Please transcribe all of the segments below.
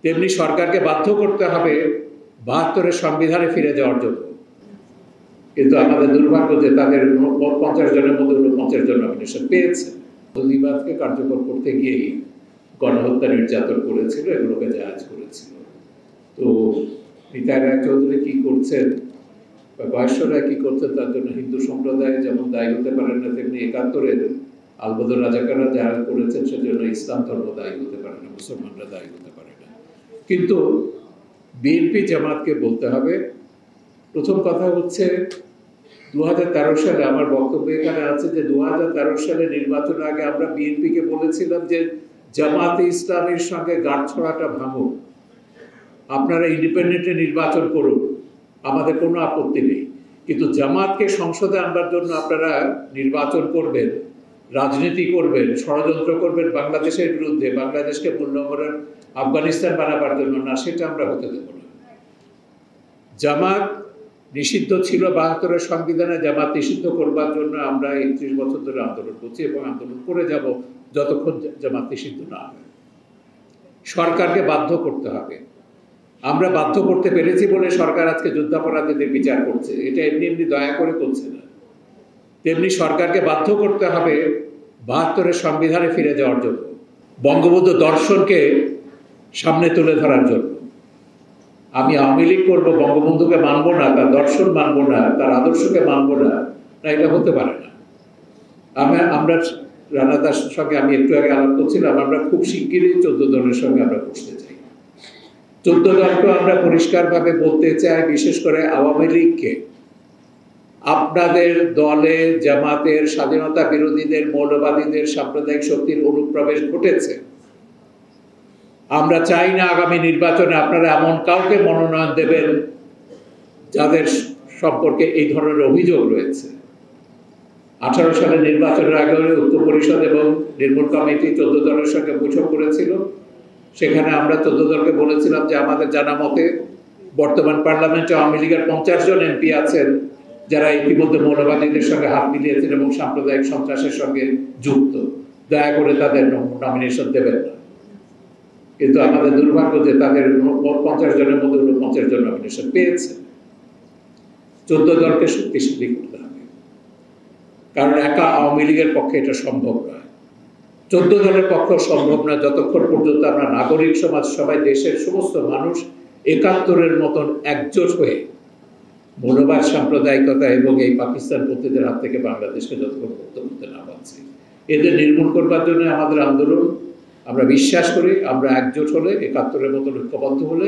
তেমনি সরকারকে বাধ্য করতে হবে ৭২-এর সংবিধানে ফিরে যাওয়ার জন্য। কিন্তু আমাদের দুর্ভাগ্য যে তাদের ৫০ জনের মধ্যে ৪৯ জন নমিনেশন পেয়েছে। প্রতিবাদকে কার্যকর করতে গিয়েই গণহত্যা নির্যাতন করেছিল, এগুলোকে জাহাজ করেছিল। তো নিতাই রায়চৌধুরী কি করছেন বা বয়স্করা কি করছেন তার জন্য হিন্দু সম্প্রদায় যেমন দায়ী হতে পারেন না, তেমনি ৭১-এর আলবদর রাজাকাররা যারা করেছেন সেজন্য ইসলাম ধর্ম দায়ী হতে পারে না, মুসলমানরা দায়ী হতে পারে না। কিন্তু বিএনপি জামাতকে বলতে হবে, প্রথম কথা হচ্ছে ২০১৩ সালে আমার বক্তব্য এখানে আছে যে ২০১৩ সালে নির্বাচনের আগে আমরা বিএনপিকে বলেছিলাম যে জামাতে ইসলামের সঙ্গে গাঁটছড়াটা ভাঙুন, আপনারা ইন্ডিপেন্ডেন্টে নির্বাচন করুন, আমাদের কোনো আপত্তি নেই। কিন্তু জামাতকে সংসদে আনবার জন্য আপনারা নির্বাচন করবেন, রাজনীতি করবেন, ষড়যন্ত্র করবেন বাংলাদেশের বিরুদ্ধে, বাংলাদেশকে মূল্যবান আফগানিস্তান বানাবার জন্য না, সেটা আমরা হতে দেব না। জামাত নিষিদ্ধ ছিল ৭২-এর সংবিধানে, জামাত নিষিদ্ধ করবার জন্য আমরা ৩১ বছর ধরে আন্দোলন করছি এবং আন্দোলন করে যাব যতক্ষণ জামাত নিষিদ্ধ না হয়। সরকারকে বাধ্য করতে হবে। আমরা বাধ্য করতে পেরেছি বলে সরকার আজকে যুদ্ধাপরাধীদের বিচার করছে, এটা এমনি এমনি দয়া করে করছে না। তেমনি সরকারকে বাধ্য করতে হবে ৭২-এর সংবিধানে ফিরে যাওয়ার জন্য, বঙ্গবন্ধু দর্শনকে সামনে তুলে ধরার জন্য। আমি আওয়ামী লীগ করবো, বঙ্গবন্ধুকে মানবো না, তার দর্শন মানবো না, তার আদর্শকে মানবো না, এটা হতে পারে না। আমরা রানা দাসের সঙ্গে আমি একটু আগে আলাপ করছিলাম, আমরা খুব শিগগিরই ১৪ দলের সঙ্গে আমরা বসতে চাই। ১৪ দলকে আমরা পরিষ্কারভাবে বলতে চাই, বিশেষ করে আওয়ামী লীগকে, আপনাদের দলে জামাতের, স্বাধীনতা বিরোধীদের, মৌলবাদীদের, সাম্প্রদায়িক শক্তির অনুপ্রবেশ ঘটেছে। আমরা চাই না আগামী নির্বাচনে আপনারা এমন কাউকে মনোনয়ন দেবেন যাদের সম্পর্কে এই ধরনের অভিযোগ রয়েছে। ১৮ সালের নির্বাচনের আগে ঐক্য পরিষদ এবং নির্মূল কমিটি ১৪ দলের সঙ্গে বৈঠক করেছিল। সেখানে আমরা ১৪ দলকে বলেছিলাম যে আমাদের জানা মতে বর্তমান পার্লামেন্টে আওয়ামী লীগের ৫০ জন এমপি আছেন যারা ইতিমধ্যে মৌলবাদীদের সঙ্গে হাত মিলিয়েছেন এবং সাম্প্রদায়িক সন্ত্রাসের সঙ্গে যুক্ত। দয়া করে তাদের নমিনেশন দেবেন না। কিন্তু আমাদের দুর্ভাগ্য যে তাদের ৫০ জনের মধ্যে ৪৯ জন নমিনেশন পেয়েছে। ১৪ দলকে শক্তিশালী করতে হবে, কারণ একা আওয়ামী লীগের পক্ষে এটা সম্ভব নয়, ১৪ দলের পক্ষেও সম্ভব নয়, যতক্ষণ পর্যন্ত আমরা নাগরিক সমাজ সবাই, দেশের সমস্ত মানুষ ৭১-এর মতন একজোট হয়ে মৌলবাদ, সাম্প্রদায়িকতা এবং এই পাকিস্তানপন্থীদের হাত থেকে বাংলাদেশকে যতক্ষণ মুক্ত করতে না পারছি। এদের নির্মূল করবার জন্য আমাদের আন্দোলন। আমরা বিশ্বাস করি আমরা একজোট হলে, ৭১-এর মতন ঐক্যবদ্ধ হলে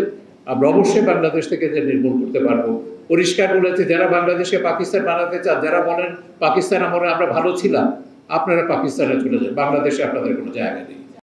আমরা অবশ্যই বাংলাদেশ থেকে যে নির্মূল করতে পারবো। পরিষ্কার বলেছে, যারা বাংলাদেশকে পাকিস্তান বানাতে চান, যারা বলেন পাকিস্তান আমরা ভালো ছিলাম, আপনারা পাকিস্তানে চলে যান, বাংলাদেশে আপনাদের কোনো জায়গা নেই।